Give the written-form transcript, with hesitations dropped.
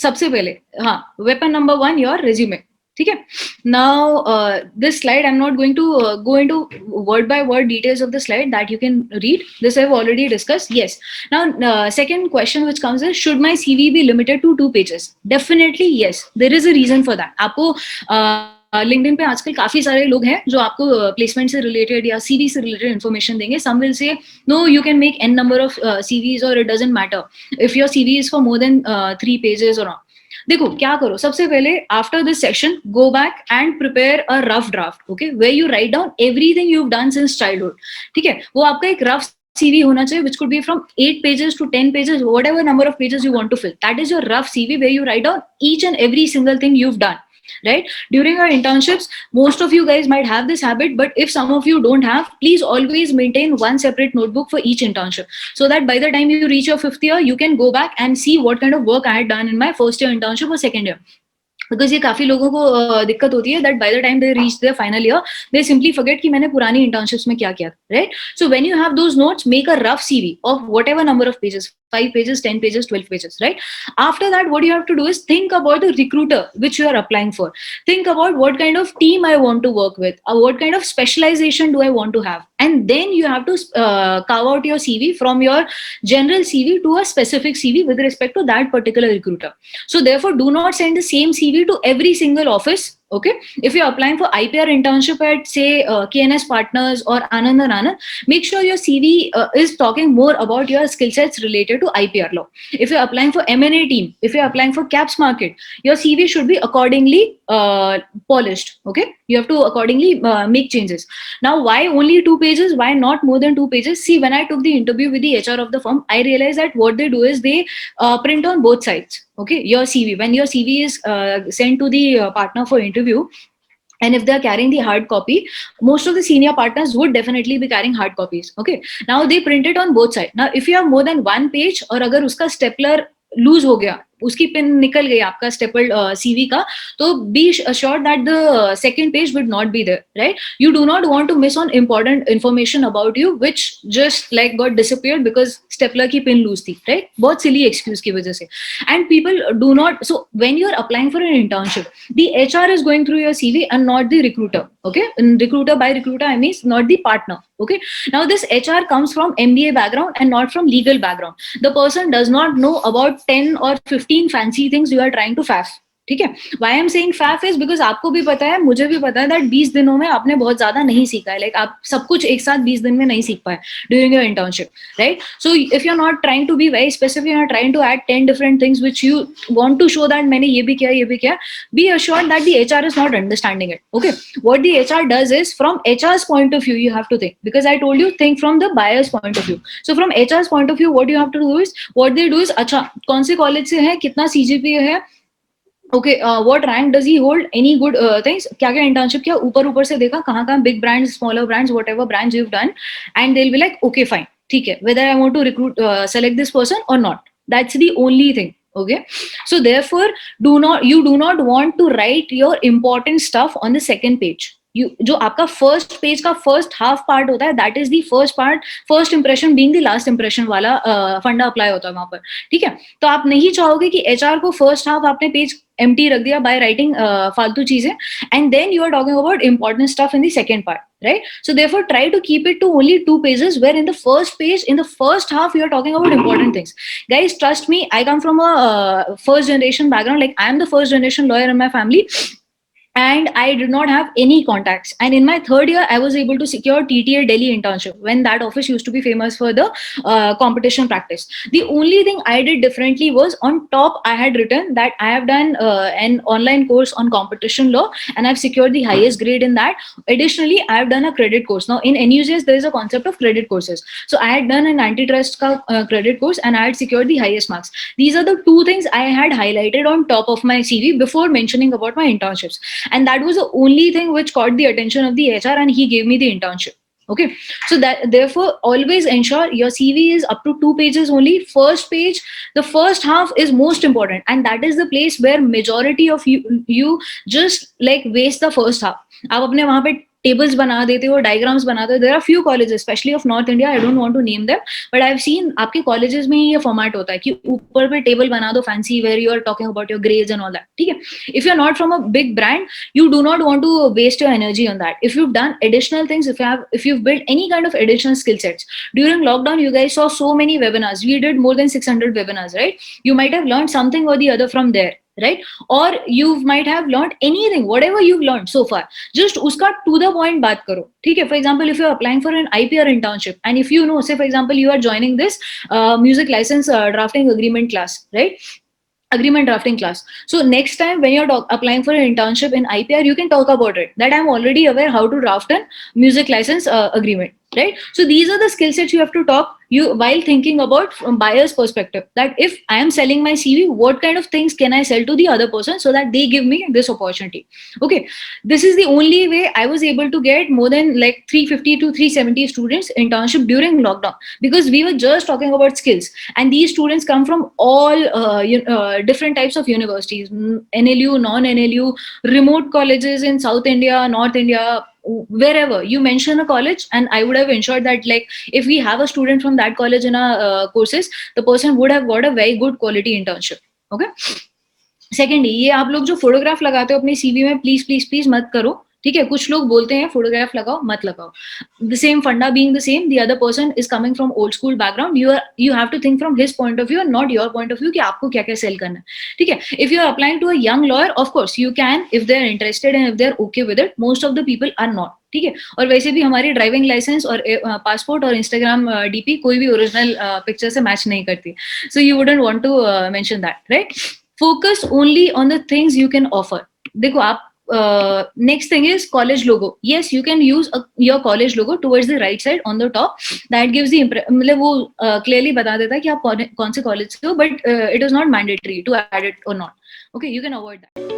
सबसे पहले, हाँ, वेपन नंबर 1 योर resume. ठीक है. Now this slide I'm not going to go into word by word details of the slide, that you can read. This I've already discussed. Yes. Now second question which comes is, should my CV be limited to 2 pages? Definitely yes. There is a reason for that. आपको LinkedIn पे आजकल काफी सारे लोग हैं जो आपको placement से रिलेटेड या CV से रिलेटेड इन्फॉर्मेशन देंगे. Some will say no, you can make n number of CVs or it doesn't matter if your CV is for more than 3 pages or not. देखो क्या करो, सबसे पहले after this section go back and prepare a rough draft, okay, where you write down everything you have done since childhood. ठीक है, वो आपका एक रफ CV होना चाहिए, which could be from 8 pages to 10 pages, whatever number of pages you want to fill. That is your rough CV where you write down each and every single thing you've done. Right? During our internships, most of you guys might have this habit, but if some of you don't have, please always maintain one separate notebook for each internship, so that by the time you reach your 5th year, you can go back and see what kind of work I had done in my first year internship or second year. Because ये काफी लोगों को दिक्कत होती है that by the time they reach their final year, they simply forget कि मैंने पुरानी internships में क्या किया, right? So when you have those notes, make a rough CV of whatever number of pages, 5 pages, 10 pages, 12 pages, right? After that, what you have to do is think about the recruiter which you are applying for. Think about what kind of team I want to work with, or what kind of specialization do I want to have. And then you have to carve out your CV from your general CV to a specific CV with respect to that particular recruiter. So therefore, do not send the same CV to every single office. Okay, if you're applying for IPR internship at say KNS Partners or Anand and Anand, make sure your CV is talking more about your skill sets related to IPR law. If you're applying for M&A team, if you're applying for Caps Market, your CV should be accordingly polished. Okay, you have to accordingly make changes. Now, why only 2 pages? Why not more than 2 pages? See, when I took the interview with the HR of the firm, I realized that what they do is they print on both sides. Okay, your CV, when your CV is sent to the partner for interview, and if they're carrying the hard copy, most of the senior partners would definitely be carrying hard copies. Okay, now they print it on both sides. Now if you have more than 1 page, और अगर उसका stapler loose हो गया, उसकी pin निकल गई आपका stapled CV का, तो B assured that the second page would not be there, right? You do not want to miss on important information about you which just like got disappeared because stapler की pin loose थी, right? बहुत silly excuse की वजह से. And people do not, so when you're applying for an internship, the HR is going through your CV and not the recruiter. Okay, and recruiter, by recruiter I mean not the partner. Okay, now this HR comes from MBA background and not from legal background. The person does not know about 10 or 15 fancy things you are trying to faff. ठीक है, why I'm saying faff is because आपको भी पता है, मुझे भी पता है that 20 दिनों में आपने बहुत ज्यादा नहीं सीखा है, like आप सब कुछ एक साथ 20 दिन में नहीं सीख पाए during your internship, right? So if you're not trying to be very specific, you're not trying to add 10 different things which you want to show that मैंने ये भी किया, be assured that the HR is not understanding it. Okay, what the HR does is, from HR's point of view, you have to think, because I told you think from the buyer's point of view. So from HR's point of view, what you have to do is, what they do is, अच्छा कौन से college से है, कितना CGPA है, okay, what rank does he hold, any good things, क्या क्या internship किया, ऊपर से देखा कहाँ big brands, smaller brands, whatever brands you have done, and they will be like okay fine, ठीक है, whether I want to recruit select this person और not. That's the only thing. Okay, so therefore you do not want to write your important stuff on the second page. जो आपका first page का first half part होता है, that is the first part, first impression being the last impression वाला फंडा apply होता है वहां पर. ठीक है, तो आप नहीं चाहोगे कि HR को फर्स्ट हाफ आपने पेज empty रख दिया by writing फालतू चीजें, and then you are talking about important stuff in the second part, right? So therefore try to keep it to only 2 pages, where in the first page, in the first half, you are talking about important things. Guys, trust me, I come from a first generation background. Like, I am the first generation lawyer in my family, and I did not have any contacts. And in my 3rd year, I was able to secure TTA Delhi internship, when that office used to be famous for the competition practice. The only thing I did differently was, on top I had written that I have done an online course on competition law, and I've secured the highest grade in that. Additionally, I have done a credit course. Now in NUJS, there is a concept of credit courses. So I had done an antitrust credit course, and I had secured the highest marks. These are the 2 things I had highlighted on top of my CV before mentioning about my internships. And that was the only thing which caught the attention of the HR, and he gave me the internship. Okay, so that therefore always ensure your CV is up to 2 pages only. First page, the first half is most important, and that is the place where majority of you just like waste the first half. आप अपने वहां पे tables बना देते हो, diagrams बनाते हो. There are few colleges, especially of North India. I don't want to name them, but I've seen आपके colleges में ही ये format होता है कि ऊपर पे table बना दो fancy where you are talking about your grades and all that. ठीक है? If you're not from a big brand, you do not want to waste your energy on that. If you've done additional things, if you've built any kind of additional skill sets during lockdown, you guys saw so many webinars. We did more than 600 webinars, right? You might have learned something or the other from there, right? Or you might have learned anything, whatever you've learned so far, just uska to the point baat karo. ठीक है? For example, if you're applying for an IPR internship, and if you know, say for example, you are joining this music license drafting agreement class, right? Agreement drafting class. So next time when you're applying for an internship in IPR, you can talk about it, that I'm already aware how to draft a music license agreement, right? So these are the skill sets you have to talk you while thinking about from buyer's perspective, that if I am selling my CV, what kind of things can I sell to the other person so that they give me this opportunity. Okay, this is the only way I was able to get more than like 350 to 370 students internship during lockdown, because we were just talking about skills, and these students come from all different types of universities, NLU, non-NLU, remote colleges in South India, North India, wherever you mention a college, and I would have ensured that like if we have a student from that college in our courses, the person would have got a very good quality internship. Okay. Secondly, ये आप लोग जो photograph लगाते हो अपनी CV में, please please please मत करो. ठीक है? कुछ लोग बोलते हैं फोटोग्राफ लगाओ, मत लगाओ. The same funda being the same, the other person is coming from old school background, you have to think from his point of view and not your point of view कि आपको क्या क्या sell करना है. ठीक है? If you are applying to a young lawyer, of course you can, if they are interested and if they are okay with it. Most of the people are not. ठीक है? और वैसे भी हमारी ड्राइविंग लाइसेंस और passport और Instagram DP कोई भी ओरिजिनल पिक्चर से मैच नहीं करती. So you wouldn't want to mention that, right? Focus only on the things you can offer. देखो आप next thing is college logo. Yes, you can use your college logo towards the right side on the top. That gives the मतलब वो clearly बता देता है कि आप कौन से college से हो, but it is not mandatory to add it or not. Okay, you can avoid that.